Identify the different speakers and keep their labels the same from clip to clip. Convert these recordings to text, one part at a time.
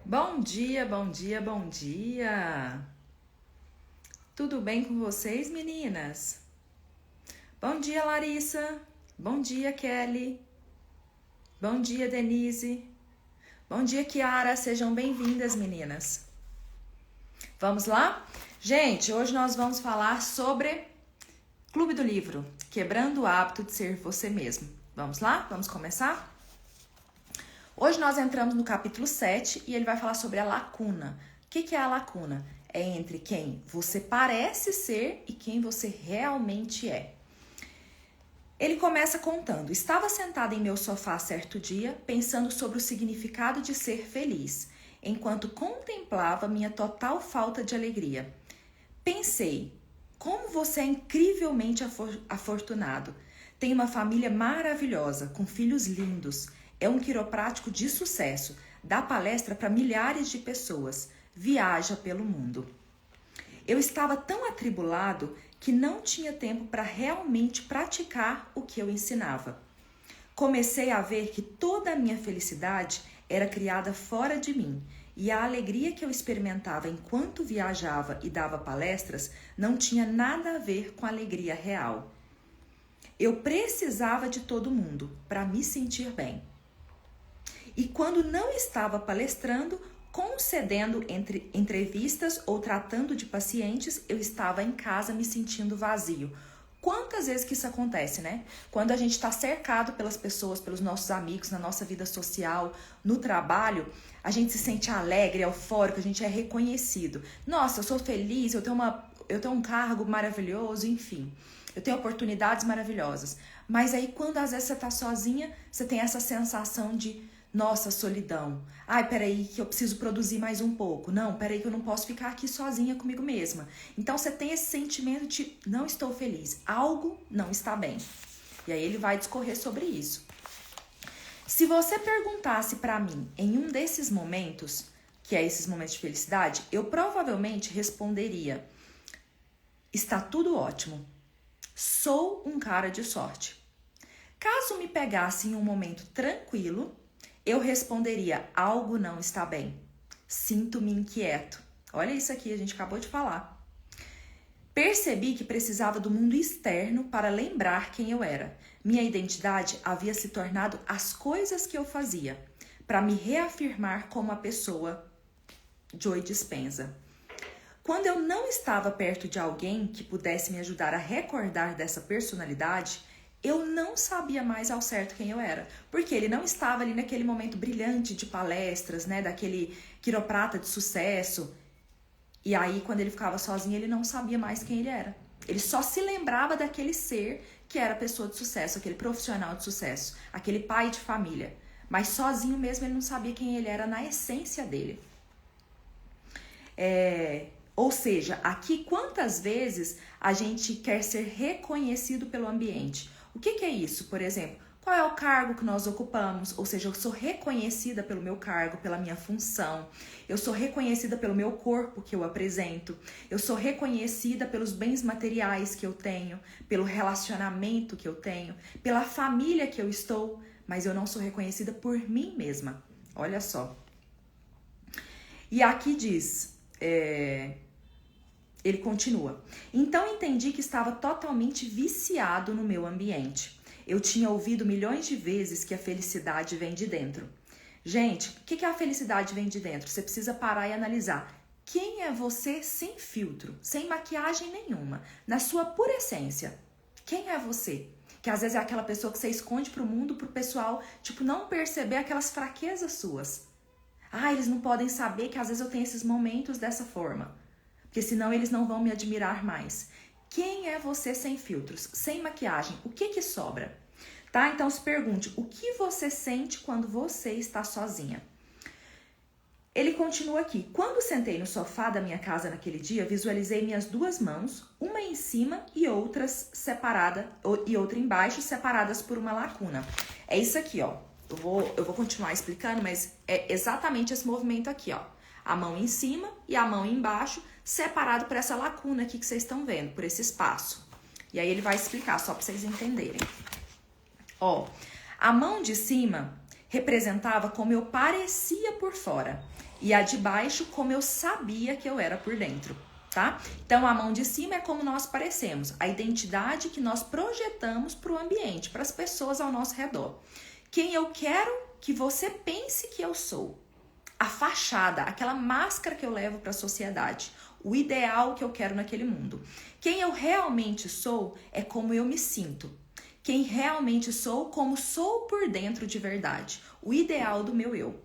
Speaker 1: Bom dia, bom dia, bom dia! Tudo bem com vocês, meninas? Bom dia, Larissa! Bom dia, Kelly! Bom dia, Denise! Bom dia, Kiara! Sejam bem-vindas, meninas! Vamos lá? Gente, hoje nós vamos falar sobre Clube do Livro, quebrando o hábito de ser você mesmo. Vamos lá? Vamos começar? Hoje nós entramos no capítulo 7 e ele vai falar sobre a lacuna. O que é a lacuna? É entre quem você parece ser e quem você realmente é. Ele começa contando: estava sentada em meu sofá certo dia, pensando sobre o significado de ser feliz, enquanto contemplava minha total falta de alegria. Pensei, como você é incrivelmente afortunado. Tem uma família maravilhosa, com filhos lindos. É um quiroprático de sucesso, dá palestra para milhares de pessoas, viaja pelo mundo. Eu estava tão atribulado que não tinha tempo para realmente praticar o que eu ensinava. Comecei a ver que toda a minha felicidade era criada fora de mim e a alegria que eu experimentava enquanto viajava e dava palestras não tinha nada a ver com a alegria real. Eu precisava de todo mundo para me sentir bem. E quando não estava palestrando, concedendo entrevistas ou tratando de pacientes, eu estava em casa me sentindo vazio. Quantas vezes que isso acontece, né? Quando a gente está cercado pelas pessoas, pelos nossos amigos, na nossa vida social, no trabalho, a gente se sente alegre, eufórico, a gente é reconhecido. Nossa, eu sou feliz, eu tenho um cargo maravilhoso, enfim. Eu tenho oportunidades maravilhosas. Mas aí, quando às vezes você está sozinha, você tem essa sensação de nossa, solidão. Ai, peraí que eu preciso produzir mais um pouco. Não, peraí que eu não posso ficar aqui sozinha comigo mesma. Então você tem esse sentimento de não estou feliz, algo não está bem. E aí ele vai discorrer sobre isso. Se você perguntasse para mim em um desses momentos, que é esses momentos de felicidade, eu provavelmente responderia: está tudo ótimo. Sou um cara de sorte. Caso me pegasse em um momento tranquilo, eu responderia: algo não está bem. Sinto-me inquieto. Olha isso aqui, a gente acabou de falar. Percebi que precisava do mundo externo para lembrar quem eu era. Minha identidade havia se tornado as coisas que eu fazia, para me reafirmar como a pessoa Joy Dispenza. Quando eu não estava perto de alguém que pudesse me ajudar a recordar dessa personalidade, eu não sabia mais ao certo quem eu era, porque ele não estava ali naquele momento brilhante de palestras, né, daquele quiroprata de sucesso. E aí, quando ele ficava sozinho, ele não sabia mais quem ele era. Ele só se lembrava daquele ser que era pessoa de sucesso, aquele profissional de sucesso, aquele pai de família. Mas sozinho mesmo ele não sabia quem ele era na essência dele. Ou seja, aqui quantas vezes a gente quer ser reconhecido pelo ambiente? O que é isso? Por exemplo, qual é o cargo que nós ocupamos? Ou seja, eu sou reconhecida pelo meu cargo, pela minha função. Eu sou reconhecida pelo meu corpo que eu apresento. Eu sou reconhecida pelos bens materiais que eu tenho, pelo relacionamento que eu tenho, pela família que eu estou, mas eu não sou reconhecida por mim mesma. Olha só. E aqui diz... Ele continua. Então entendi que estava totalmente viciado no meu ambiente. Eu tinha ouvido milhões de vezes que a felicidade vem de dentro. Gente, o que é a felicidade vem de dentro? Você precisa parar e analisar. Quem é você sem filtro, sem maquiagem nenhuma, na sua pura essência? Quem é você? Que às vezes é aquela pessoa que você esconde pro mundo, pro pessoal, tipo, não perceber aquelas fraquezas suas. Ah, eles não podem saber que às vezes eu tenho esses momentos dessa forma. Porque senão eles não vão me admirar mais. Quem é você sem filtros, sem maquiagem? O que sobra? Tá? Então se pergunte, o que você sente quando você está sozinha? Ele continua aqui. Quando sentei no sofá da minha casa naquele dia, visualizei minhas duas mãos, uma em cima e outra embaixo, separadas por uma lacuna. É isso aqui, ó. Eu vou continuar explicando, mas é exatamente esse movimento aqui, ó. A mão em cima e a mão embaixo, separado por essa lacuna aqui que vocês estão vendo, por esse espaço. E aí ele vai explicar, só para vocês entenderem. Ó, a mão de cima representava como eu parecia por fora. E a de baixo, como eu sabia que eu era por dentro, tá? Então, a mão de cima é como nós parecemos, a identidade que nós projetamos para o ambiente, para as pessoas ao nosso redor. Quem eu quero que você pense que eu sou. A fachada, aquela máscara que eu levo para a sociedade, o ideal que eu quero naquele mundo. Quem eu realmente sou é como eu me sinto. Quem realmente sou, como sou por dentro de verdade. O ideal do meu eu.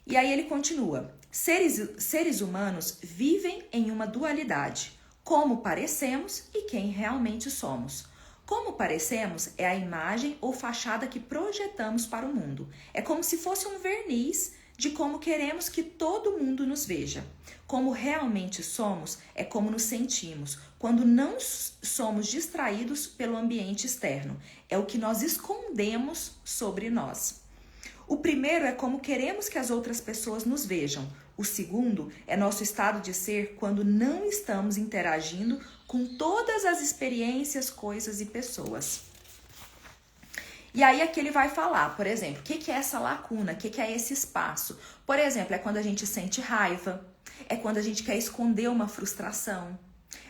Speaker 1: E aí ele continua. Seres humanos vivem em uma dualidade. Como parecemos e quem realmente somos. Como parecemos é a imagem ou fachada que projetamos para o mundo. É como se fosse um verniz de como queremos que todo mundo nos veja. Como realmente somos é como nos sentimos, quando não somos distraídos pelo ambiente externo. É o que nós escondemos sobre nós. O primeiro é como queremos que as outras pessoas nos vejam. O segundo é nosso estado de ser quando não estamos interagindo com todas as experiências, coisas e pessoas. E aí aqui ele vai falar, por exemplo, o que é essa lacuna, o que é esse espaço? Por exemplo, é quando a gente sente raiva, é quando a gente quer esconder uma frustração,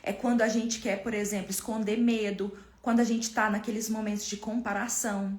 Speaker 1: é quando a gente quer, por exemplo, esconder medo, quando a gente está naqueles momentos de comparação,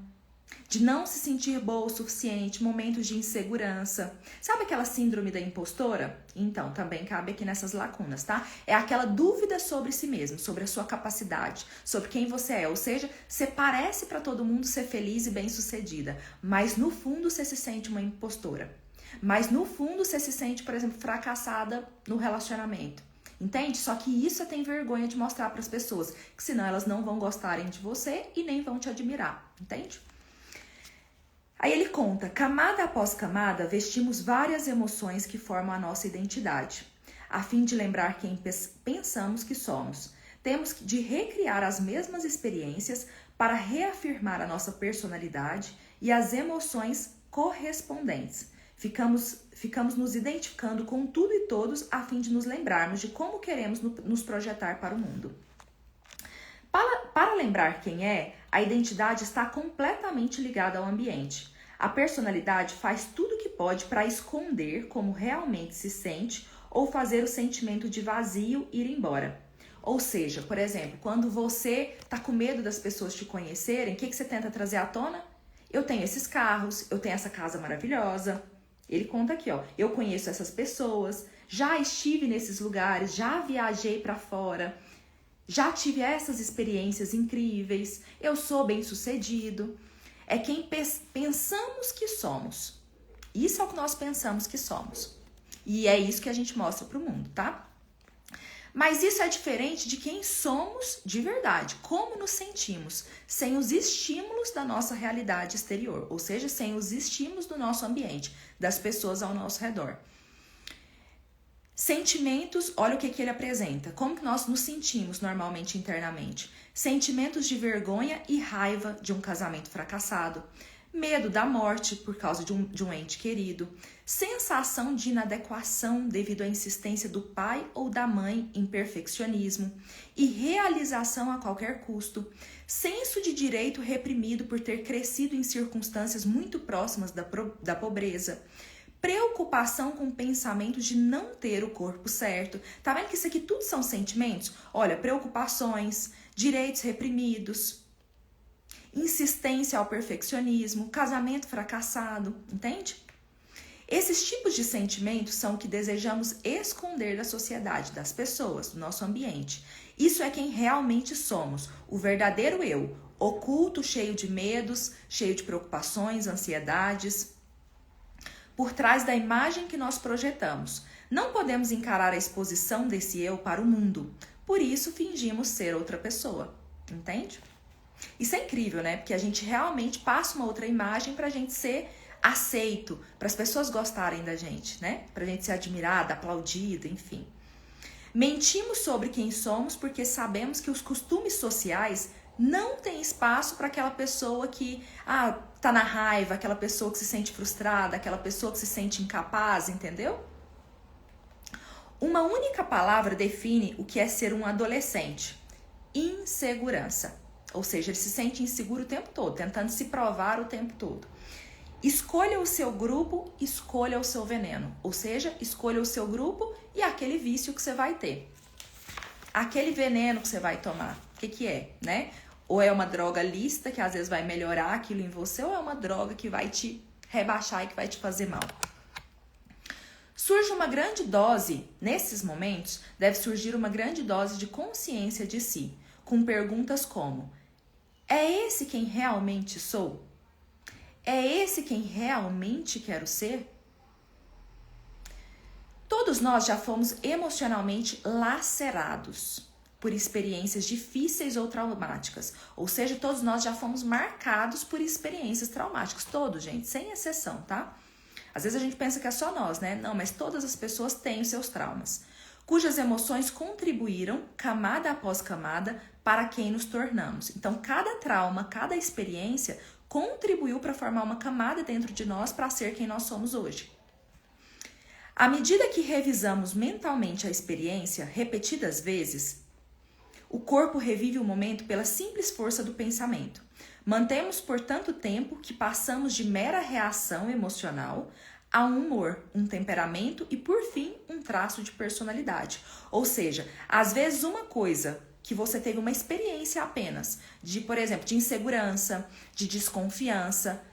Speaker 1: de não se sentir boa o suficiente, momentos de insegurança. Sabe aquela síndrome da impostora? Então, também cabe aqui nessas lacunas, tá? É aquela dúvida sobre si mesmo, sobre a sua capacidade, sobre quem você é. Ou seja, você parece para todo mundo ser feliz e bem-sucedida, mas no fundo você se sente uma impostora. Mas no fundo você se sente, por exemplo, fracassada no relacionamento. Entende? Só que isso você tem vergonha de mostrar para as pessoas, que senão elas não vão gostarem de você e nem vão te admirar. Entende? Aí ele conta, camada após camada, vestimos várias emoções que formam a nossa identidade, a fim de lembrar quem pensamos que somos. Temos de recriar as mesmas experiências para reafirmar a nossa personalidade e as emoções correspondentes. Ficamos nos identificando com tudo e todos a fim de nos lembrarmos de como queremos nos projetar para o mundo. Para lembrar quem é, a identidade está completamente ligada ao ambiente. A personalidade faz tudo o que pode para esconder como realmente se sente ou fazer o sentimento de vazio ir embora. Ou seja, por exemplo, quando você está com medo das pessoas te conhecerem, o que você tenta trazer à tona? Eu tenho esses carros, eu tenho essa casa maravilhosa. Ele conta aqui, ó, eu conheço essas pessoas, já estive nesses lugares, já viajei para fora. Já tive essas experiências incríveis, eu sou bem-sucedido. É quem pensamos que somos. Isso é o que nós pensamos que somos. E é isso que a gente mostra para o mundo, tá? Mas isso é diferente de quem somos de verdade, como nos sentimos, sem os estímulos da nossa realidade exterior, ou seja, sem os estímulos do nosso ambiente, das pessoas ao nosso redor. Sentimentos, olha o que ele apresenta. Como que nós nos sentimos normalmente internamente? Sentimentos de vergonha e raiva de um casamento fracassado. Medo da morte por causa de um ente querido. Sensação de inadequação devido à insistência do pai ou da mãe em perfeccionismo. E realização a qualquer custo. Senso de direito reprimido por ter crescido em circunstâncias muito próximas da pobreza. Preocupação com o pensamento de não ter o corpo certo. Tá vendo que isso aqui tudo são sentimentos? Olha, preocupações, direitos reprimidos, insistência ao perfeccionismo, casamento fracassado, entende? Esses tipos de sentimentos são o que desejamos esconder da sociedade, das pessoas, do nosso ambiente. Isso é quem realmente somos, o verdadeiro eu, oculto, cheio de medos, cheio de preocupações, ansiedades, por trás da imagem que nós projetamos. Não podemos encarar a exposição desse eu para o mundo, por isso fingimos ser outra pessoa, entende? Isso é incrível, né? Porque a gente realmente passa uma outra imagem para a gente ser aceito, para as pessoas gostarem da gente, né? Para a gente ser admirada, aplaudida, enfim. Mentimos sobre quem somos porque sabemos que os costumes sociais não têm espaço para aquela pessoa que tá na raiva, aquela pessoa que se sente frustrada, aquela pessoa que se sente incapaz, entendeu? Uma única palavra define o que é ser um adolescente: insegurança. Ou seja, ele se sente inseguro o tempo todo, tentando se provar o tempo todo. Escolha o seu grupo, escolha o seu veneno. Ou seja, escolha o seu grupo e aquele vício que você vai ter. Aquele veneno que você vai tomar, o que é, né? Ou é uma droga lícita que às vezes vai melhorar aquilo em você, ou é uma droga que vai te rebaixar e que vai te fazer mal. Surge uma grande dose, nesses momentos, deve surgir uma grande dose de consciência de si, com perguntas como: é esse quem realmente sou? É esse quem realmente quero ser? Todos nós já fomos emocionalmente lacerados por experiências difíceis ou traumáticas. Ou seja, todos nós já fomos marcados por experiências traumáticas. Todos, gente, sem exceção, tá? Às vezes a gente pensa que é só nós, né? Não, mas todas as pessoas têm os seus traumas, cujas emoções contribuíram, camada após camada, para quem nos tornamos. Então, cada trauma, cada experiência contribuiu para formar uma camada dentro de nós para ser quem nós somos hoje. À medida que revisamos mentalmente a experiência repetidas vezes, o corpo revive o momento pela simples força do pensamento. Mantemos por tanto tempo que passamos de mera reação emocional a um humor, um temperamento e, por fim, um traço de personalidade. Ou seja, às vezes uma coisa que você teve uma experiência apenas de, por exemplo, de insegurança, de desconfiança,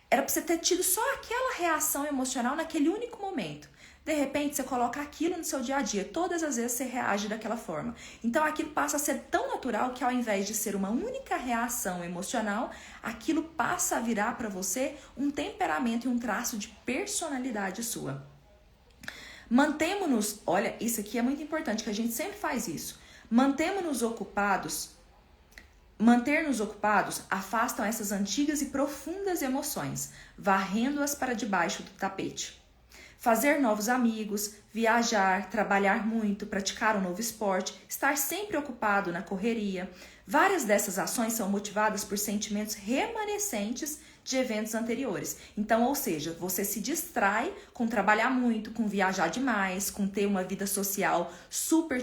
Speaker 1: era para você ter tido só aquela reação emocional naquele único momento. De repente, você coloca aquilo no seu dia a dia. Todas as vezes você reage daquela forma. Então, aquilo passa a ser tão natural que, ao invés de ser uma única reação emocional, aquilo passa a virar para você um temperamento e um traço de personalidade sua. Mantemo-nos... Olha, isso aqui é muito importante, que a gente sempre faz isso. Manter-nos ocupados afastam essas antigas e profundas emoções, varrendo-as para debaixo do tapete. Fazer novos amigos, viajar, trabalhar muito, praticar um novo esporte, estar sempre ocupado na correria. Várias dessas ações são motivadas por sentimentos remanescentes de eventos anteriores. Então, ou seja, você se distrai com trabalhar muito, com viajar demais, com ter uma vida social super,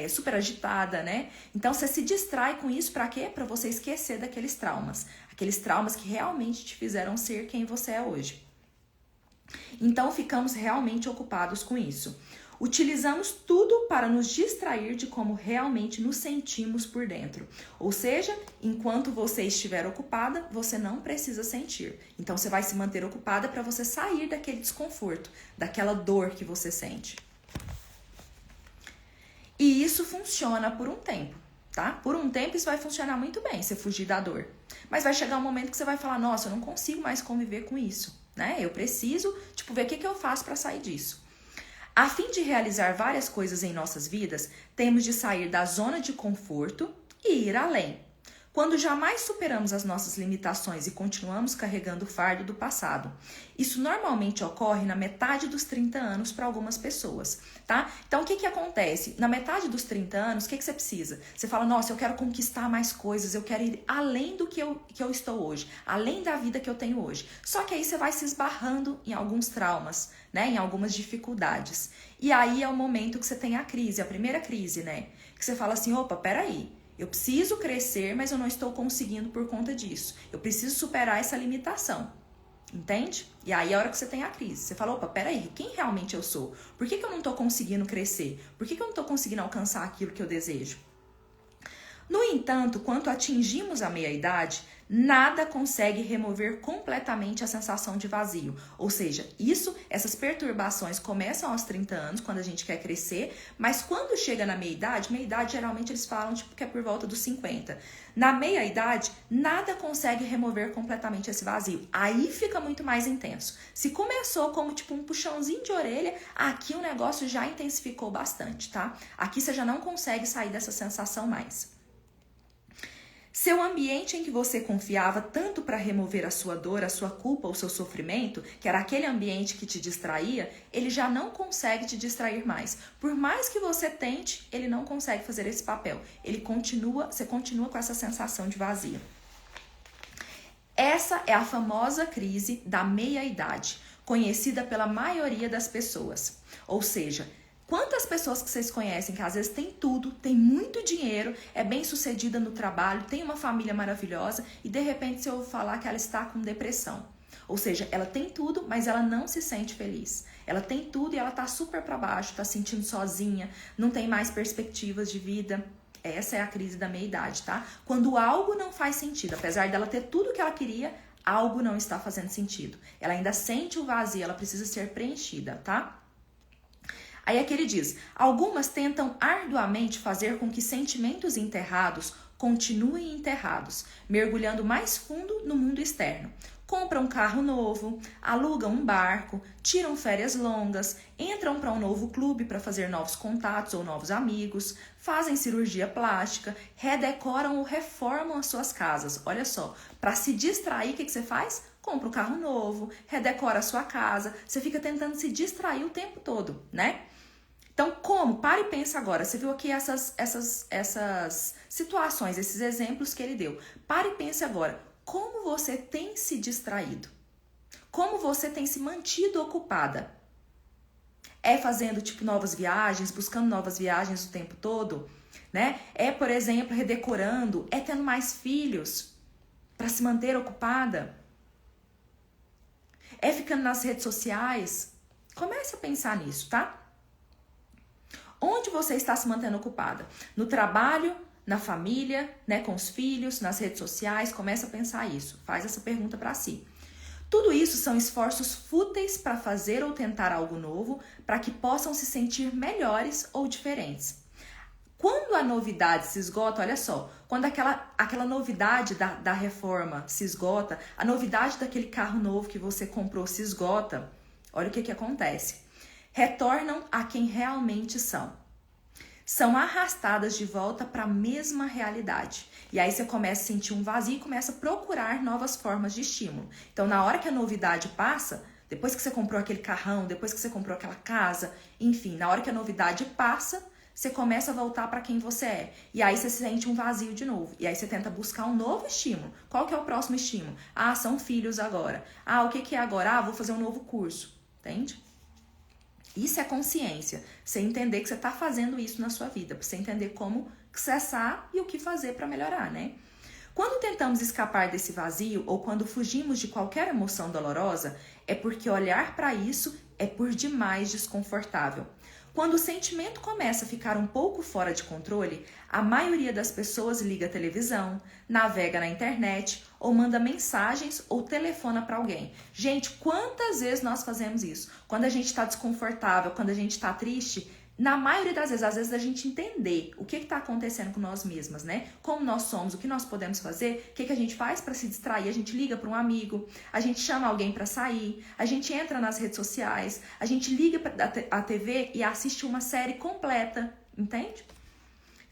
Speaker 1: super agitada, né? Então, você se distrai com isso para quê? Para você esquecer daqueles traumas. Aqueles traumas que realmente te fizeram ser quem você é hoje. Então, ficamos realmente ocupados com isso. Utilizamos tudo para nos distrair de como realmente nos sentimos por dentro. Ou seja, enquanto você estiver ocupada, você não precisa sentir. Então, você vai se manter ocupada para você sair daquele desconforto, daquela dor que você sente. E isso funciona por um tempo, tá? Por um tempo isso vai funcionar muito bem, você fugir da dor. Mas vai chegar um momento que você vai falar, nossa, eu não consigo mais conviver com isso, né? Eu preciso, ver o que eu faço para sair disso. A fim de realizar várias coisas em nossas vidas, temos de sair da zona de conforto e ir além. Quando jamais superamos as nossas limitações e continuamos carregando o fardo do passado. Isso normalmente ocorre na metade dos 30 anos para algumas pessoas, tá? Então, o que acontece? Na metade dos 30 anos, o que você precisa? Você fala, nossa, eu quero conquistar mais coisas, eu quero ir além do que eu estou hoje, além da vida que eu tenho hoje. Só que aí você vai se esbarrando em alguns traumas, né? Em algumas dificuldades. E aí é o momento que você tem a crise, a primeira crise, né? Que você fala assim, opa, peraí. Eu preciso crescer, mas eu não estou conseguindo por conta disso. Eu preciso superar essa limitação. Entende? E aí é a hora que você tem a crise. Você fala, opa, peraí, quem realmente eu sou? Por que eu não estou conseguindo crescer? Por que eu não estou conseguindo alcançar aquilo que eu desejo? No entanto, quando atingimos a meia-idade, nada consegue remover completamente a sensação de vazio. Ou seja, essas perturbações começam aos 30 anos, quando a gente quer crescer, mas quando chega na meia-idade geralmente eles falam que é por volta dos 50. Na meia-idade, nada consegue remover completamente esse vazio. Aí fica muito mais intenso. Se começou como um puxãozinho de orelha, aqui o negócio já intensificou bastante, tá? Aqui você já não consegue sair dessa sensação mais. Seu ambiente em que você confiava tanto para remover a sua dor, a sua culpa, o seu sofrimento, que era aquele ambiente que te distraía, ele já não consegue te distrair mais. Por mais que você tente, ele não consegue fazer esse papel. Você continua com essa sensação de vazio. Essa é a famosa crise da meia-idade, conhecida pela maioria das pessoas. Ou seja, quantas pessoas que vocês conhecem que às vezes tem tudo, tem muito dinheiro, é bem sucedida no trabalho, tem uma família maravilhosa e de repente você ouve falar que ela está com depressão. Ou seja, ela tem tudo, mas ela não se sente feliz. Ela tem tudo e ela tá super para baixo, tá se sentindo sozinha, não tem mais perspectivas de vida. Essa é a crise da meia-idade, tá? Quando algo não faz sentido, apesar dela ter tudo que ela queria, algo não está fazendo sentido. Ela ainda sente o vazio, ela precisa ser preenchida, tá? Aí aqui ele diz, algumas tentam arduamente fazer com que sentimentos enterrados continuem enterrados, mergulhando mais fundo no mundo externo. Compram um carro novo, alugam um barco, tiram férias longas, entram para um novo clube para fazer novos contatos ou novos amigos, fazem cirurgia plástica, redecoram ou reformam as suas casas. Olha só, para se distrair, o que você faz? Compra um carro novo, redecora a sua casa, você fica tentando se distrair o tempo todo, né? Então, como? Para e pensa agora. Você viu aqui essas situações, esses exemplos que ele deu. Para e pense agora. Como você tem se distraído? Como você tem se mantido ocupada? É fazendo, tipo, novas viagens, buscando novas viagens o tempo todo? Né? É, por exemplo, redecorando? É tendo mais filhos para se manter ocupada? É ficando nas redes sociais? Comece a pensar nisso, tá? Onde você está se mantendo ocupada? No trabalho, na família, né, com os filhos, nas redes sociais? Começa a pensar isso. Faz essa pergunta para si. Tudo isso são esforços fúteis para fazer ou tentar algo novo, para que possam se sentir melhores ou diferentes. Quando a novidade se esgota, olha só, quando aquela novidade da reforma se esgota, a novidade daquele carro novo que você comprou se esgota, olha o que acontece. Retornam a quem realmente são. São arrastadas de volta para a mesma realidade. E aí você começa a sentir um vazio e começa a procurar novas formas de estímulo. Então, na hora que a novidade passa, depois que você comprou aquele carrão, depois que você comprou aquela casa, enfim, na hora que a novidade passa, você começa a voltar para quem você é. E aí você sente um vazio de novo. E aí você tenta buscar um novo estímulo. Qual que é o próximo estímulo? Ah, são filhos agora. Ah, o que é agora? Ah, vou fazer um novo curso. Entende? Isso é consciência. Você entender que você está fazendo isso na sua vida. Para você entender como cessar e o que fazer para melhorar, né? Quando tentamos escapar desse vazio ou quando fugimos de qualquer emoção dolorosa, é porque olhar para isso é por demais desconfortável. Quando o sentimento começa a ficar um pouco fora de controle, a maioria das pessoas liga a televisão, navega na internet ou manda mensagens ou telefona para alguém. Gente, quantas vezes nós fazemos isso? Quando a gente está desconfortável, quando a gente está triste, na maioria das vezes, às vezes a gente entender o que está acontecendo com nós mesmas, né? Como nós somos, o que nós podemos fazer, o que a gente faz para se distrair, a gente liga para um amigo, a gente chama alguém para sair, a gente entra nas redes sociais, a gente liga para a TV e assiste uma série completa, entende?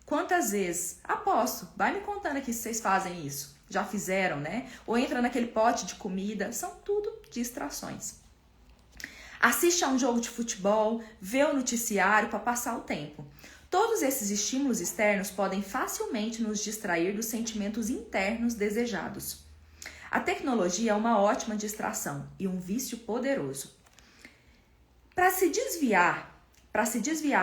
Speaker 1: Quantas vezes? Aposto, vai me contando aqui se vocês fazem isso. Já fizeram, né? Ou entra naquele pote de comida, são tudo distrações. Assiste a um jogo de futebol, vê o noticiário para passar o tempo. Todos esses estímulos externos podem facilmente nos distrair dos sentimentos internos desejados. A tecnologia é uma ótima distração e um vício poderoso. Para se desviar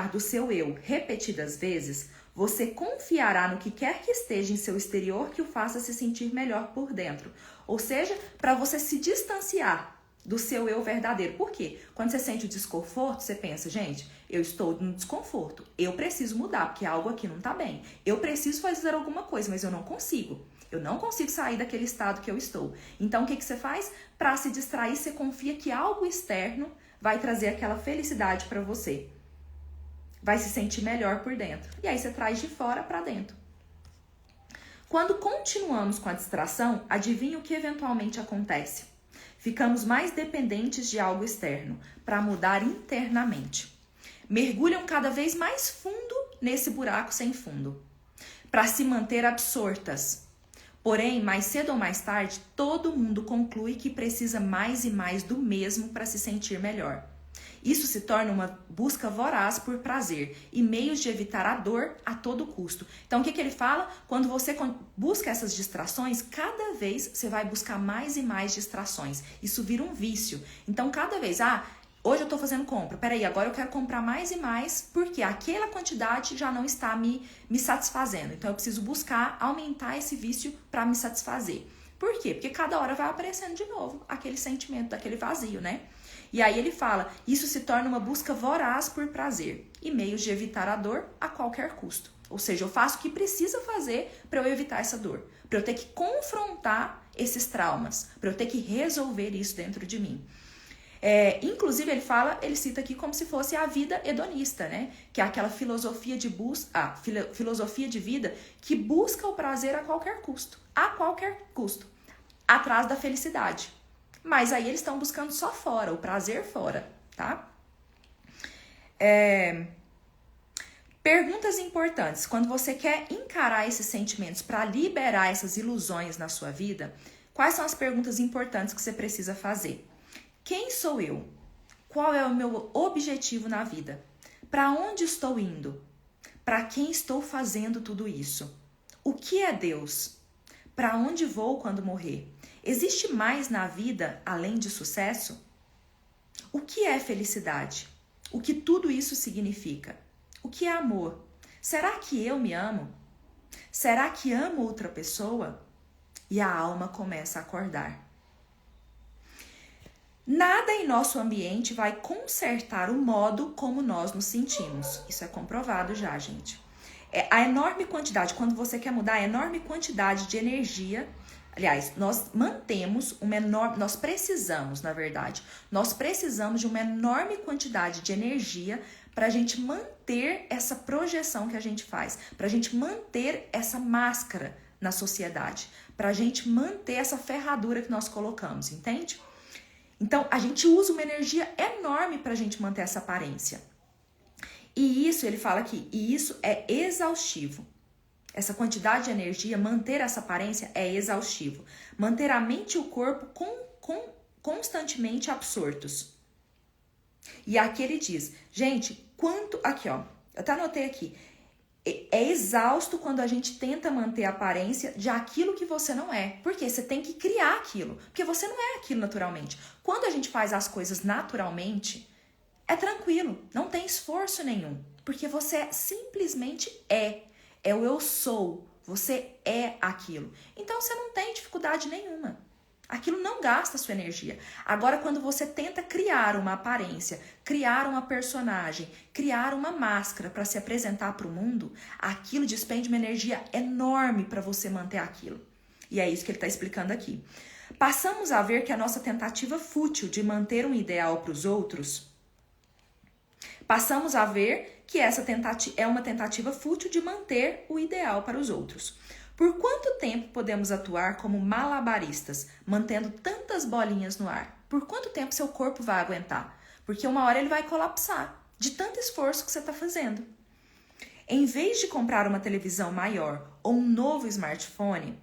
Speaker 1: do seu eu repetidas vezes, você confiará no que quer que esteja em seu exterior que o faça se sentir melhor por dentro. Ou seja, para você se distanciar do seu eu verdadeiro. Por quê? Quando você sente o desconforto, você pensa, gente, eu estou no desconforto, eu preciso mudar, porque algo aqui não tá bem. Eu preciso fazer alguma coisa, mas eu não consigo. Eu não consigo sair daquele estado que eu estou. Então, o que você faz? Para se distrair, você confia que algo externo vai trazer aquela felicidade para você. Vai se sentir melhor por dentro. E aí você traz de fora para dentro. Quando continuamos com a distração, adivinha o que eventualmente acontece? Ficamos mais dependentes de algo externo para mudar internamente. Mergulham cada vez mais fundo nesse buraco sem fundo, para se manter absortas. Porém, mais cedo ou mais tarde, todo mundo conclui que precisa mais e mais do mesmo para se sentir melhor. Isso se torna uma busca voraz por prazer e meios de evitar a dor a todo custo. Então, o que ele fala? Quando você busca essas distrações, cada vez você vai buscar mais e mais distrações. Isso vira um vício. Então, cada vez, hoje eu estou fazendo compra, peraí, agora eu quero comprar mais e mais, porque aquela quantidade já não está me satisfazendo. Então, eu preciso buscar aumentar esse vício para me satisfazer. Por quê? Porque cada hora vai aparecendo de novo aquele sentimento daquele vazio, né? E aí ele fala, isso se torna uma busca voraz por prazer e meios de evitar a dor a qualquer custo. Ou seja, eu faço o que precisa fazer para eu evitar essa dor, para eu ter que confrontar esses traumas, para eu ter que resolver isso dentro de mim. Inclusive ele cita aqui como se fosse a vida hedonista, né? Que é aquela filosofia filosofia de vida que busca o prazer a qualquer custo, atrás da felicidade. Mas aí eles estão buscando só fora, o prazer fora, tá? Perguntas importantes. Quando você quer encarar esses sentimentos para liberar essas ilusões na sua vida, quais são as perguntas importantes que você precisa fazer? Quem sou eu? Qual é o meu objetivo na vida? Para onde estou indo? Para quem estou fazendo tudo isso? O que é Deus? Para onde vou quando morrer? Existe mais na vida além de sucesso? O que é felicidade? O que tudo isso significa? O que é amor? Será que eu me amo? Será que amo outra pessoa? E a alma começa a acordar. Nada em nosso ambiente vai consertar o modo como nós nos sentimos. Isso é comprovado já, gente. A enorme quantidade, quando você quer mudar, a enorme quantidade de energia. Aliás, nós precisamos de uma enorme quantidade de energia para a gente manter essa projeção que a gente faz, para a gente manter essa máscara na sociedade, para a gente manter essa ferradura que nós colocamos, entende? Então, a gente usa uma energia enorme para a gente manter essa aparência. E isso, ele fala aqui, e isso é exaustivo. Essa quantidade de energia, manter essa aparência é exaustivo. Manter a mente e o corpo constantemente absortos. E aqui ele diz, gente, aqui ó, eu até anotei aqui, é exausto quando a gente tenta manter a aparência de aquilo que você não é. Porque você tem que criar aquilo, porque você não é aquilo naturalmente. Quando a gente faz as coisas naturalmente, é tranquilo, não tem esforço nenhum, porque você simplesmente é o eu sou, você é aquilo. Então você não tem dificuldade nenhuma. Aquilo não gasta sua energia. Agora, quando você tenta criar uma aparência, criar uma personagem, criar uma máscara para se apresentar para o mundo, aquilo despende uma energia enorme para você manter aquilo. E é isso que ele está explicando aqui. Passamos a ver que a nossa tentativa fútil de manter um ideal para os outros, passamos a ver que essa é uma tentativa fútil de manter o ideal para os outros. Por quanto tempo podemos atuar como malabaristas, mantendo tantas bolinhas no ar? Por quanto tempo seu corpo vai aguentar? Porque uma hora ele vai colapsar de tanto esforço que você está fazendo. Em vez de comprar uma televisão maior ou um novo smartphone,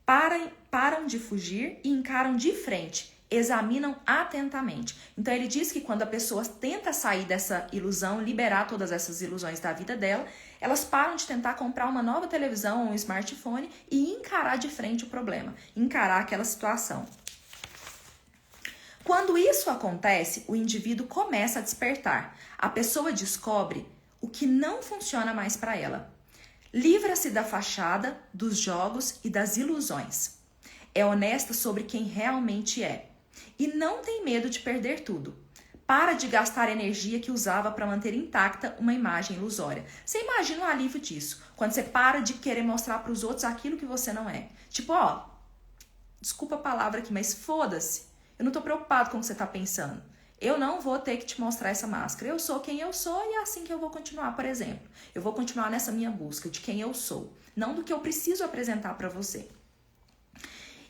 Speaker 1: param de fugir e encaram de frente, examinam atentamente. Então ele diz que quando a pessoa tenta sair dessa ilusão, liberar todas essas ilusões da vida dela, elas param de tentar comprar uma nova televisão ou um smartphone e encarar de frente o problema, encarar aquela situação. Quando isso acontece, o indivíduo começa a despertar. A pessoa descobre o que não funciona mais para ela. Livra-se da fachada, dos jogos e das ilusões. É honesta sobre quem realmente é. E não tem medo de perder tudo. Para de gastar a energia que usava para manter intacta uma imagem ilusória. Você imagina o alívio disso, quando você para de querer mostrar para os outros aquilo que você não é. Tipo, ó, desculpa a palavra aqui, mas foda-se. Eu não tô preocupado com o que você tá pensando. Eu não vou ter que te mostrar essa máscara. Eu sou quem eu sou e é assim que eu vou continuar, por exemplo. Eu vou continuar nessa minha busca de quem eu sou, não do que eu preciso apresentar para você.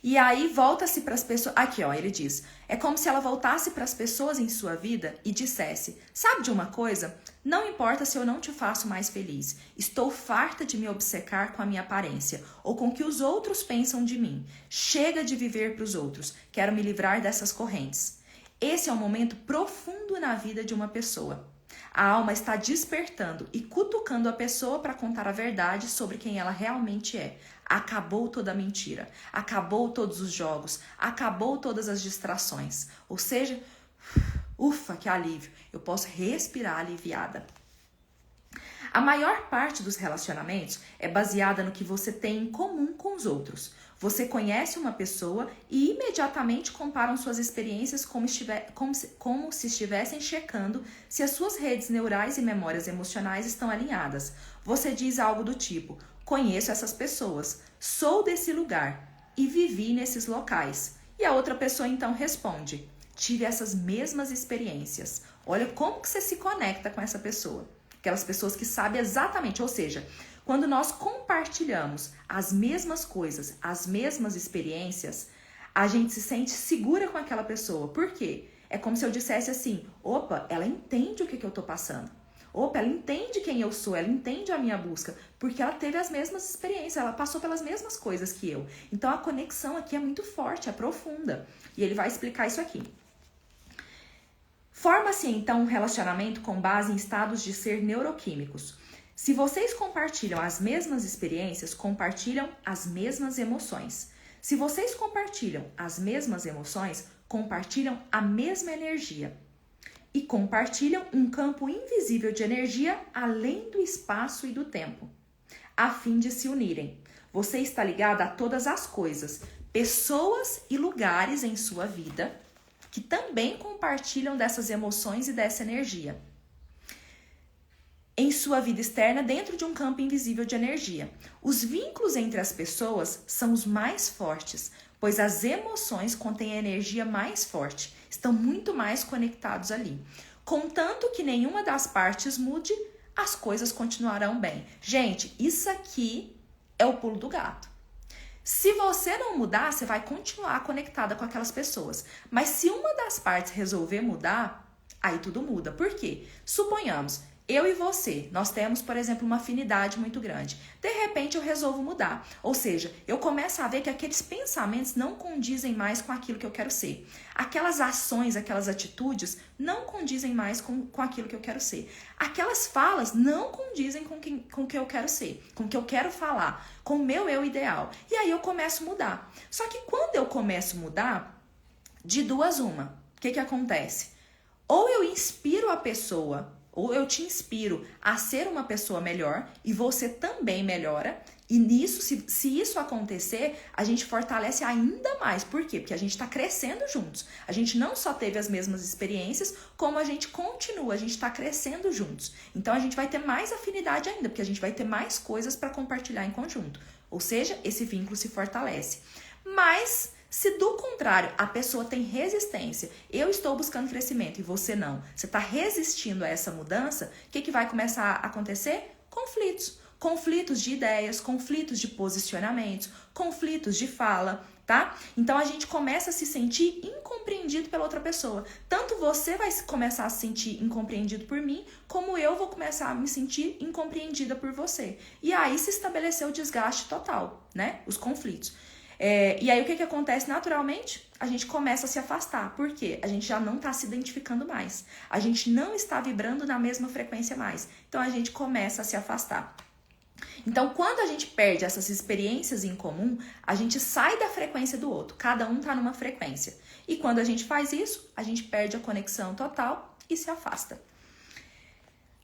Speaker 1: E aí volta-se para as pessoas. Aqui, ó, ele diz: é como se ela voltasse para as pessoas em sua vida e dissesse: sabe de uma coisa? Não importa se eu não te faço mais feliz. Estou farta de me obcecar com a minha aparência ou com o que os outros pensam de mim. Chega de viver para os outros. Quero me livrar dessas correntes. Esse é um momento profundo na vida de uma pessoa. A alma está despertando e cutucando a pessoa para contar a verdade sobre quem ela realmente é. Acabou toda a mentira, acabou todos os jogos, acabou todas as distrações. Ou seja, ufa, que alívio, eu posso respirar aliviada. A maior parte dos relacionamentos é baseada no que você tem em comum com os outros. Você conhece uma pessoa e imediatamente comparam suas experiências como se estivessem checando se as suas redes neurais e memórias emocionais estão alinhadas. Você diz algo do tipo: conheço essas pessoas, sou desse lugar e vivi nesses locais. E a outra pessoa então responde: tive essas mesmas experiências. Olha como que você se conecta com essa pessoa. Aquelas pessoas que sabem exatamente, ou seja, quando nós compartilhamos as mesmas coisas, as mesmas experiências, a gente se sente segura com aquela pessoa. Por quê? É como se eu dissesse assim: opa, ela entende o que eu tô passando. Opa, ela entende quem eu sou, ela entende a minha busca, porque ela teve as mesmas experiências, ela passou pelas mesmas coisas que eu. Então a conexão aqui é muito forte, é profunda. E ele vai explicar isso aqui. Forma-se então um relacionamento com base em estados de ser neuroquímicos. Se vocês compartilham as mesmas experiências, compartilham as mesmas emoções. Se vocês compartilham as mesmas emoções, compartilham a mesma energia. E compartilham um campo invisível de energia além do espaço e do tempo, a fim de se unirem. Você está ligado a todas as coisas, pessoas e lugares em sua vida que também compartilham dessas emoções e dessa energia em sua vida externa dentro de um campo invisível de energia. Os vínculos entre as pessoas são os mais fortes, pois as emoções contêm a energia mais forte, estão muito mais conectados ali. Contanto que nenhuma das partes mude, as coisas continuarão bem. Gente, isso aqui é o pulo do gato. Se você não mudar, você vai continuar conectada com aquelas pessoas. Mas se uma das partes resolver mudar, aí tudo muda. Por quê? Suponhamos, eu e você, nós temos, por exemplo, uma afinidade muito grande. De repente eu resolvo mudar. Ou seja, eu começo a ver que aqueles pensamentos não condizem mais com aquilo que eu quero ser. Aquelas ações, aquelas atitudes não condizem mais com aquilo que eu quero ser. Aquelas falas não condizem com o que eu quero ser, com o que eu quero falar, com o meu eu ideal. E aí eu começo a mudar. Só que quando eu começo a mudar, de duas uma, o que acontece? Ou eu inspiro a pessoa, ou eu te inspiro a ser uma pessoa melhor e você também melhora. E nisso, se isso acontecer, a gente fortalece ainda mais. Por quê? Porque a gente está crescendo juntos. A gente não só teve as mesmas experiências, como a gente continua, a gente está crescendo juntos. Então a gente vai ter mais afinidade ainda, porque a gente vai ter mais coisas para compartilhar em conjunto. Ou seja, esse vínculo se fortalece. Mas se do contrário, a pessoa tem resistência, eu estou buscando crescimento e você não, você está resistindo a essa mudança, o que vai começar a acontecer? Conflitos. Conflitos de ideias, conflitos de posicionamentos, conflitos de fala, tá? Então a gente começa a se sentir incompreendido pela outra pessoa. Tanto você vai começar a se sentir incompreendido por mim, como eu vou começar a me sentir incompreendida por você. E aí se estabeleceu o desgaste total, né? Os conflitos. E aí o que acontece naturalmente? A gente começa a se afastar. Por quê? A gente já não está se identificando mais. A gente não está vibrando na mesma frequência mais. Então a gente começa a se afastar. Então, quando a gente perde essas experiências em comum, a gente sai da frequência do outro. Cada um está numa frequência. E quando a gente faz isso, a gente perde a conexão total e se afasta.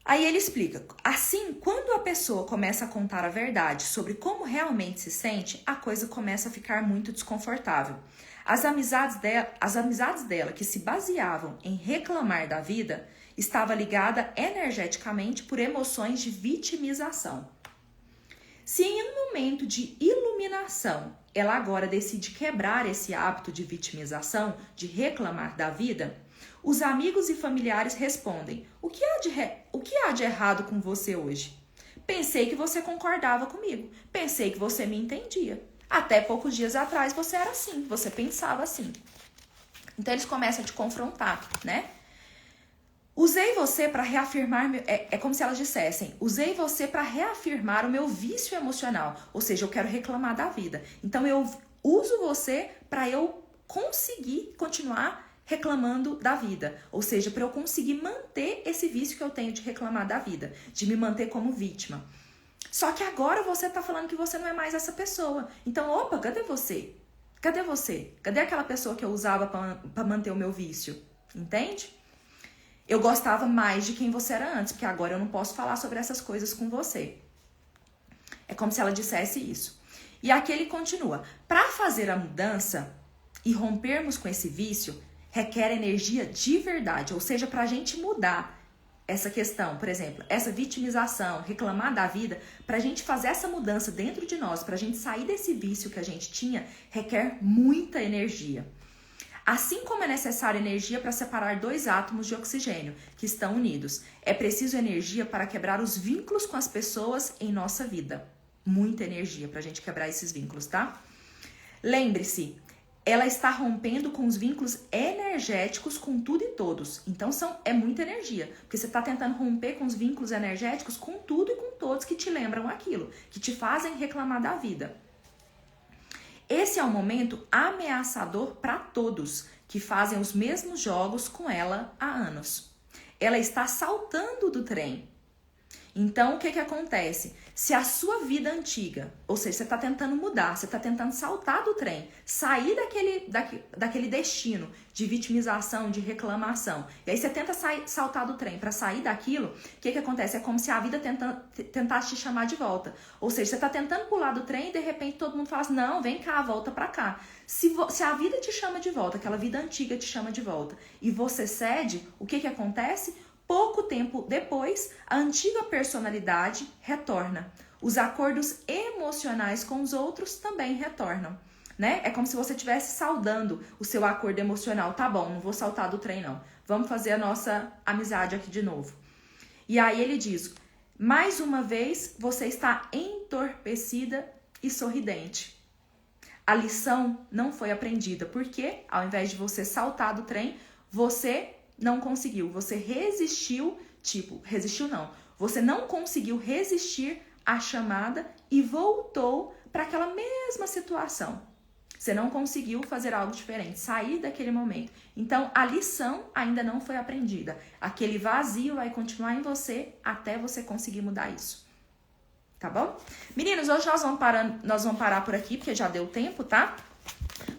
Speaker 1: Aí ele explica, assim, quando a pessoa começa a contar a verdade sobre como realmente se sente, a coisa começa a ficar muito desconfortável. As amizades dela que se baseavam em reclamar da vida, estava ligada energeticamente por emoções de vitimização. Se em um momento de iluminação, ela agora decide quebrar esse hábito de vitimização, de reclamar da vida, os amigos e familiares respondem: o que há de errado com você hoje? Pensei que você concordava comigo. Pensei que você me entendia. Até poucos dias atrás você era assim, você pensava assim. Então eles começam a te confrontar, né? Usei você para reafirmar, é como se elas dissessem, usei você para reafirmar o meu vício emocional, ou seja, eu quero reclamar da vida. Então eu uso você para eu conseguir continuar reclamando da vida, ou seja, para eu conseguir manter esse vício que eu tenho de reclamar da vida, de me manter como vítima. Só que agora você tá falando que você não é mais essa pessoa. Então, opa, cadê você? Cadê você? Cadê aquela pessoa que eu usava para manter o meu vício? Entende? Eu gostava mais de quem você era antes, porque agora eu não posso falar sobre essas coisas com você. É como se ela dissesse isso. E aqui ele continua. Para fazer a mudança e rompermos com esse vício, requer energia de verdade. Ou seja, para a gente mudar essa questão, por exemplo, essa vitimização, reclamar da vida, para a gente fazer essa mudança dentro de nós, para a gente sair desse vício que a gente tinha, requer muita energia. Assim como é necessária energia para separar dois átomos de oxigênio que estão unidos, é preciso energia para quebrar os vínculos com as pessoas em nossa vida. Muita energia para a gente quebrar esses vínculos, tá? Lembre-se, ela está rompendo com os vínculos energéticos com tudo e todos. Então é muita energia, porque você está tentando romper com os vínculos energéticos com tudo e com todos que te lembram aquilo, que te fazem reclamar da vida. Esse é um momento ameaçador para todos que fazem os mesmos jogos com ela há anos. Ela está saltando do trem. Então, o que acontece? Se a sua vida antiga, ou seja, você está tentando mudar, você está tentando saltar do trem, sair daquele destino de vitimização, de reclamação, e aí você tenta saltar do trem para sair daquilo, o que acontece? É como se a vida tentasse te chamar de volta. Ou seja, você está tentando pular do trem e de repente todo mundo fala assim, não, vem cá, volta para cá. Se a vida te chama de volta, aquela vida antiga te chama de volta, e você cede, o que acontece? Pouco tempo depois, a antiga personalidade retorna. Os acordos emocionais com os outros também retornam, né? É como se você estivesse saudando o seu acordo emocional. Tá bom, não vou saltar do trem não. Vamos fazer a nossa amizade aqui de novo. E aí ele diz, mais uma vez você está entorpecida e sorridente. A lição não foi aprendida, porque ao invés de você saltar do trem, você não conseguiu, você resistiu, você não conseguiu resistir à chamada e voltou para aquela mesma situação. Você não conseguiu fazer algo diferente, sair daquele momento. Então, a lição ainda não foi aprendida. Aquele vazio vai continuar em você até você conseguir mudar isso. Tá bom? Meninos, hoje nós vamos parar por aqui, porque já deu tempo, tá?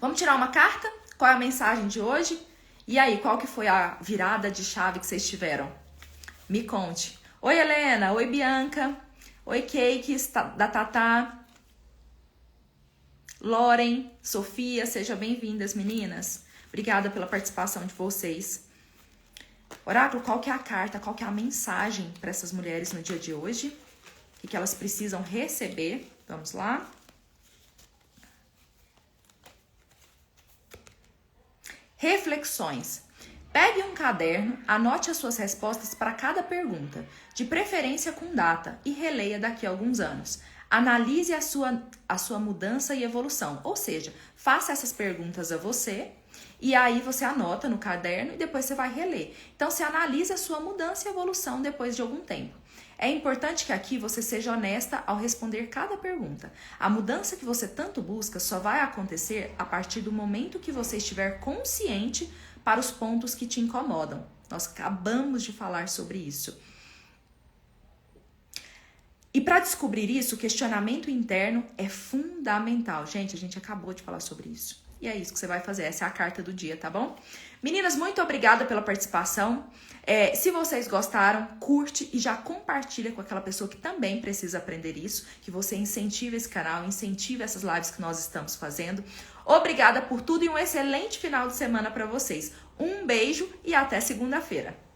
Speaker 1: Vamos tirar uma carta? Qual é a mensagem de hoje? E aí, qual que foi a virada de chave que vocês tiveram? Me conte. Oi, Helena. Oi, Bianca. Oi, Cakes da Tatá. Loren, Sofia, sejam bem-vindas, meninas. Obrigada pela participação de vocês. Oráculo, qual que é a carta, qual que é a mensagem para essas mulheres no dia de hoje? O que elas precisam receber? Vamos lá. Reflexões. Pegue um caderno, anote as suas respostas para cada pergunta, de preferência com data, e releia daqui a alguns anos. Analise a sua mudança e evolução, ou seja, faça essas perguntas a você e aí você anota no caderno e depois você vai reler. Então, você analisa a sua mudança e evolução depois de algum tempo. É importante que aqui você seja honesta ao responder cada pergunta. A mudança que você tanto busca só vai acontecer a partir do momento que você estiver consciente para os pontos que te incomodam. Nós acabamos de falar sobre isso. E para descobrir isso, o questionamento interno é fundamental. Gente, a gente acabou de falar sobre isso. E é isso que você vai fazer. Essa é a carta do dia, tá bom? Meninas, muito obrigada pela participação. Se vocês gostaram, curte e já compartilha com aquela pessoa que também precisa aprender isso, que você incentive esse canal, incentive essas lives que nós estamos fazendo. Obrigada por tudo e um excelente final de semana para vocês. Um beijo e até segunda-feira.